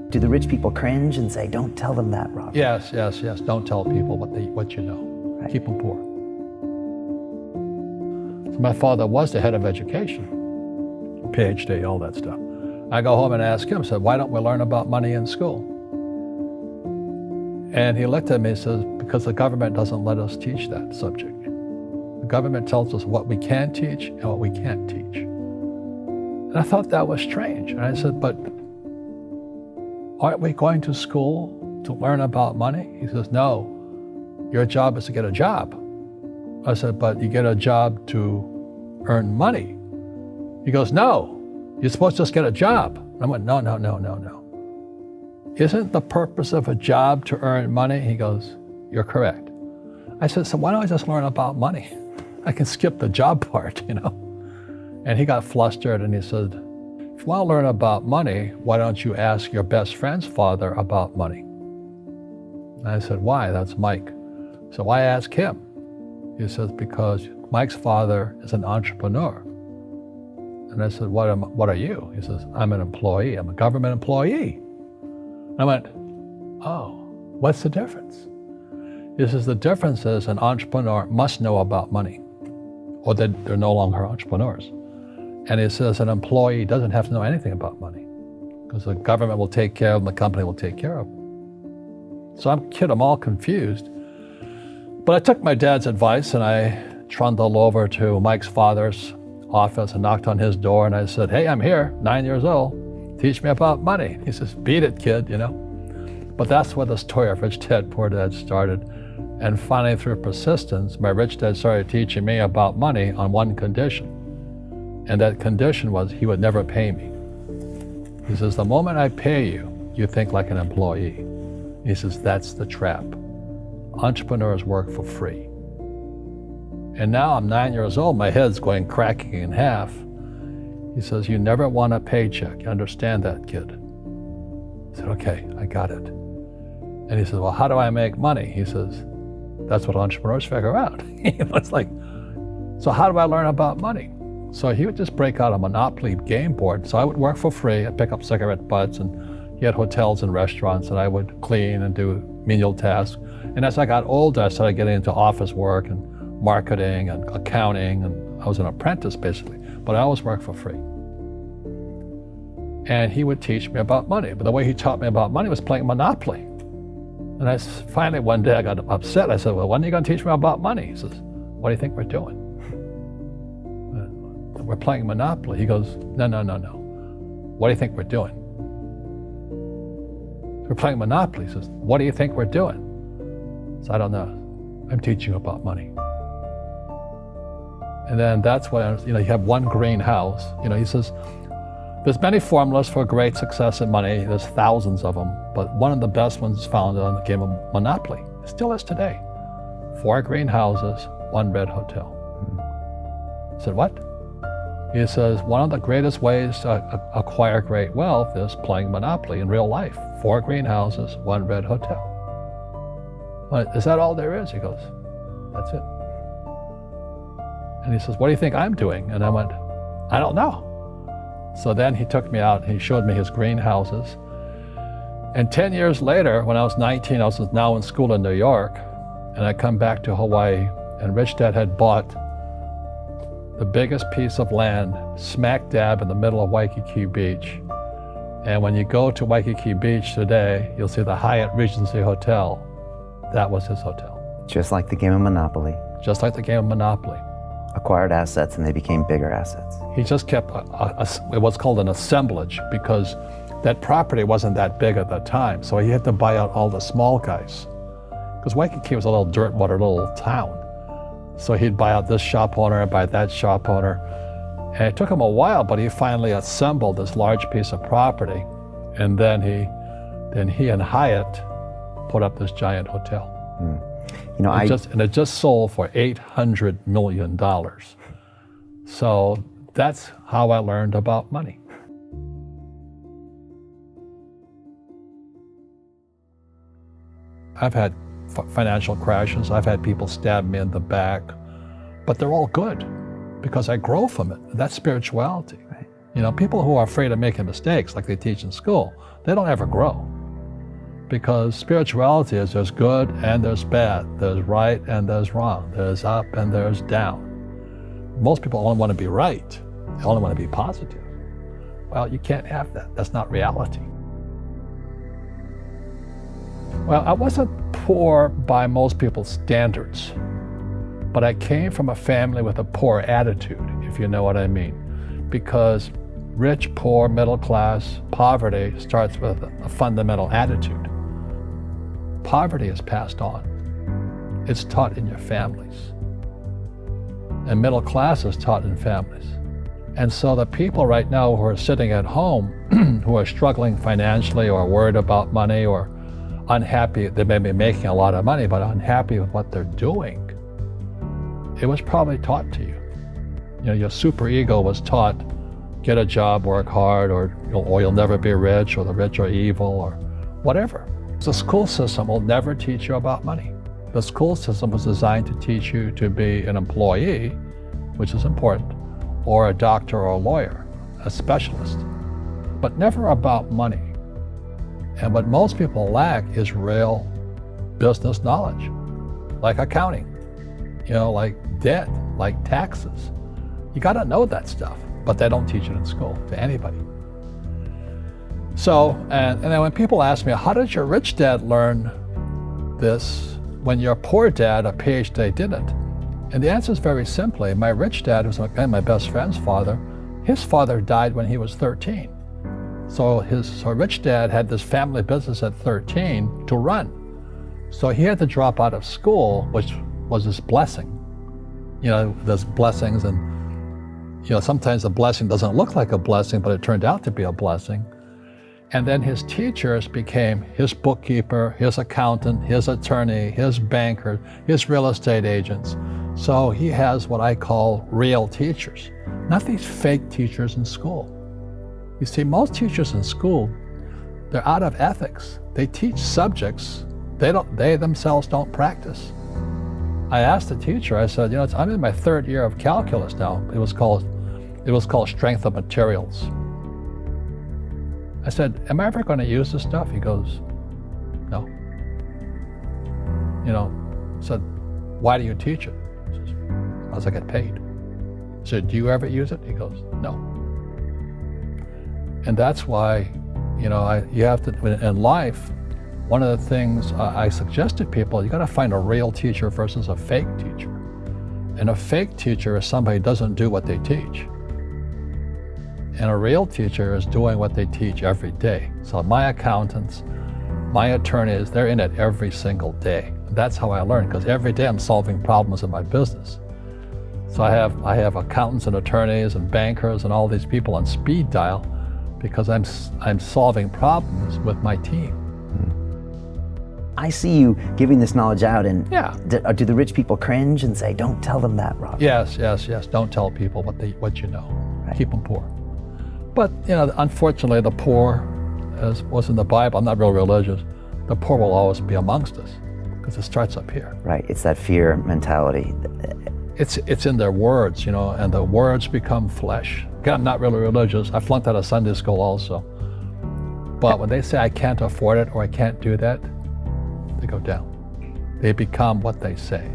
Do the rich people cringe and say, don't tell them that, Robert? Yes. Don't tell people what you know. Right. Keep them poor. So my father was the head of education, PhD, all that stuff. I go home and ask him, said, why don't we learn about money in school? And he looked at me and says, because the government doesn't let us teach that subject. The government tells us what we can teach and what we can't teach. And I thought that was strange. And I said, but aren't we going to school to learn about money? He says, no, your job is to get a job. I said, but you get a job to earn money. He goes, no, you're supposed to just get a job. I went, no. Isn't the purpose of a job to earn money? He goes, you're correct. I said, so why don't I just learn about money? I can skip the job part, you know? And he got flustered and he said, if you want to learn about money, why don't you ask your best friend's father about money? And I said, why? That's Mike. So I asked him. He says, because Mike's father is an entrepreneur. And I said, what are you? He says, I'm an employee. I'm a government employee. I went, oh, what's the difference? He says, the difference is an entrepreneur must know about money, or they're no longer entrepreneurs. And he says an employee doesn't have to know anything about money, because the government will take care of them, the company will take care of them. So I'm all confused. But I took my dad's advice and I trundled over to Mike's father's office and knocked on his door and I said, hey, I'm here, 9 years old. Teach me about money. He says, beat it, kid, you know. But that's where the story of Rich Dad, Poor Dad started. And finally, through persistence, my rich dad started teaching me about money on one condition. And that condition was he would never pay me. He says, the moment I pay you, you think like an employee. He says, that's the trap. Entrepreneurs work for free. And now I'm 9 years old, my head's going cracking in half. He says, you never want a paycheck. You understand that, kid? I said, okay, I got it. And he says, well, how do I make money? He says, that's what entrepreneurs figure out. It's like, so how do I learn about money? So he would just break out a Monopoly game board. So I would work for free. I'd pick up cigarette butts, and he had hotels and restaurants, and I would clean and do menial tasks. And as I got older, I started getting into office work and marketing and accounting, and I was an apprentice basically, but I always worked for free. And he would teach me about money, but the way he taught me about money was playing Monopoly. And finally one day I got upset. I said, well, when are you going to teach me about money? He says, what do you think we're doing? We're playing Monopoly. He goes, no. What do you think we're doing? We're playing Monopoly. He says, what do you think we're doing? So I don't know. I'm teaching you about money. And then that's when, you have one greenhouse. He says, there's many formulas for great success in money. There's thousands of them, but one of the best ones is found on the game of Monopoly. It still is today. 4 greenhouses, 1 red hotel. I said, what? He says, one of the greatest ways to acquire great wealth is playing Monopoly in real life. 4 greenhouses, 1 red hotel. Well, is that all there is? He goes, that's it. And he says, what do you think I'm doing? And I went, I don't know. So then he took me out and he showed me his greenhouses. And 10 years later, when I was 19, I was now in school in New York, and I come back to Hawaii, and Rich Dad had bought the biggest piece of land smack dab in the middle of Waikiki Beach. And when you go to Waikiki Beach today, you'll see the Hyatt Regency Hotel. That was his hotel. Just like the game of Monopoly. Just like the game of Monopoly. Acquired assets and they became bigger assets. He just kept what's called an assemblage, because that property wasn't that big at that time. So he had to buy out all the small guys. Because Waikiki was a little dirt water little town. So he'd buy out this shop owner and buy that shop owner. And it took him a while, but he finally assembled this large piece of property. And then he and Hyatt put up this giant hotel. And it just sold for $800 million. So that's how I learned about money. I've had financial crashes. I've had people stab me in the back, but they're all good because I grow from it. That's spirituality. Right. You know, people who are afraid of making mistakes, like they teach in school, they don't ever grow. Because spirituality is there's good and there's bad, there's right and there's wrong, there's up and there's down. Most people only want to be right, they only want to be positive. Well, you can't have that. That's not reality. Well, I wasn't poor by most people's standards, but I came from a family with a poor attitude, if you know what I mean. Because rich, poor, middle class, poverty starts with a fundamental attitude. Poverty is passed on. It's taught in your families. And middle class is taught in families. And so the people right now who are sitting at home, who are struggling financially or worried about money or unhappy, they may be making a lot of money, but unhappy with what they're doing, it was probably taught to you. You know, your superego was taught, get a job, work hard, or you'll never be rich, or the rich are evil, or whatever. The school system will never teach you about money. The school system was designed to teach you to be an employee, which is important, or a doctor or a lawyer, a specialist, but never about money. And what most people lack is real business knowledge, like accounting, you know, like debt, like taxes. You got to know that stuff, but they don't teach it in school to anybody. So, and then when people ask me, how did your rich dad learn this when your poor dad, a PhD, didn't? And the answer is very simply, my rich dad, who's my best friend's father, his father died when he was 13. So his rich dad had this family business at 13 to run. So he had to drop out of school, which was his blessing. You know, there's blessings, and you know, sometimes a blessing doesn't look like a blessing, but it turned out to be a blessing. And then his teachers became his bookkeeper, his accountant, his attorney, his banker, his real estate agents. So he has what I call real teachers, not these fake teachers in school. You see, most teachers in school, they're out of ethics. They teach subjects they themselves don't practice. I asked the teacher, I said, you know, I'm in my third year of calculus now. It was called strength of materials. I said, am I ever going to use this stuff? He goes, no. You know, I said, why do you teach it? He says, because I get paid. I said, do you ever use it? He goes, no. And that's why, you know, you have to, in life, one of the things I suggest to people, you got to find a real teacher versus a fake teacher. And a fake teacher is somebody who doesn't do what they teach. And a real teacher is doing what they teach every day. So my accountants, my attorneys, they're in it every single day. That's how I learn, because every day I'm solving problems in my business. So I have accountants and attorneys and bankers and all these people on speed dial because I'm solving problems with my team. I see you giving this knowledge out, and Yeah. do the rich people cringe and say, don't tell them that, Rob? Yes. Don't tell people what you know. Right. Keep them poor. But you know, unfortunately, the poor, as was in the Bible, I'm not real religious, the poor will always be amongst us because it starts up here. Right, it's that fear mentality. It's in their words, you know, and the words become flesh. Again, I'm not really religious. I flunked out of Sunday school also. But when they say I can't afford it or I can't do that, they go down. They become what they say.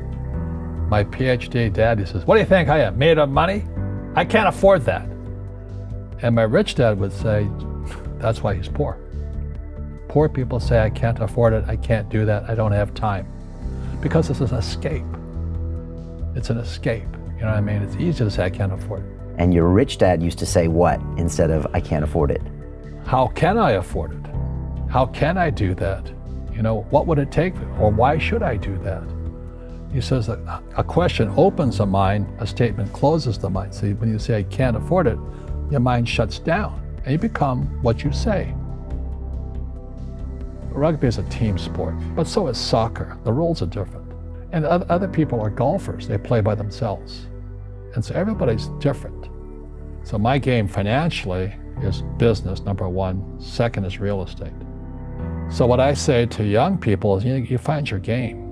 My PhD daddy says, what do you think I am, made of money? I can't afford that. And my rich dad would say, that's why he's poor. Poor people say, I can't afford it, I can't do that, I don't have time. Because it's an escape. It's an escape, you know what I mean? It's easy to say, I can't afford it. And your rich dad used to say what instead of, I can't afford it? How can I afford it? How can I do that? You know, what would it take, or why should I do that? He says that a question opens the mind, a statement closes the mind. So when you say, I can't afford it, your mind shuts down and you become what you say. Rugby is a team sport, but so is soccer. The rules are different. And other people are golfers. They play by themselves. And so everybody's different. So my game financially is business, number one. Second is real estate. So what I say to young people is, you find your game.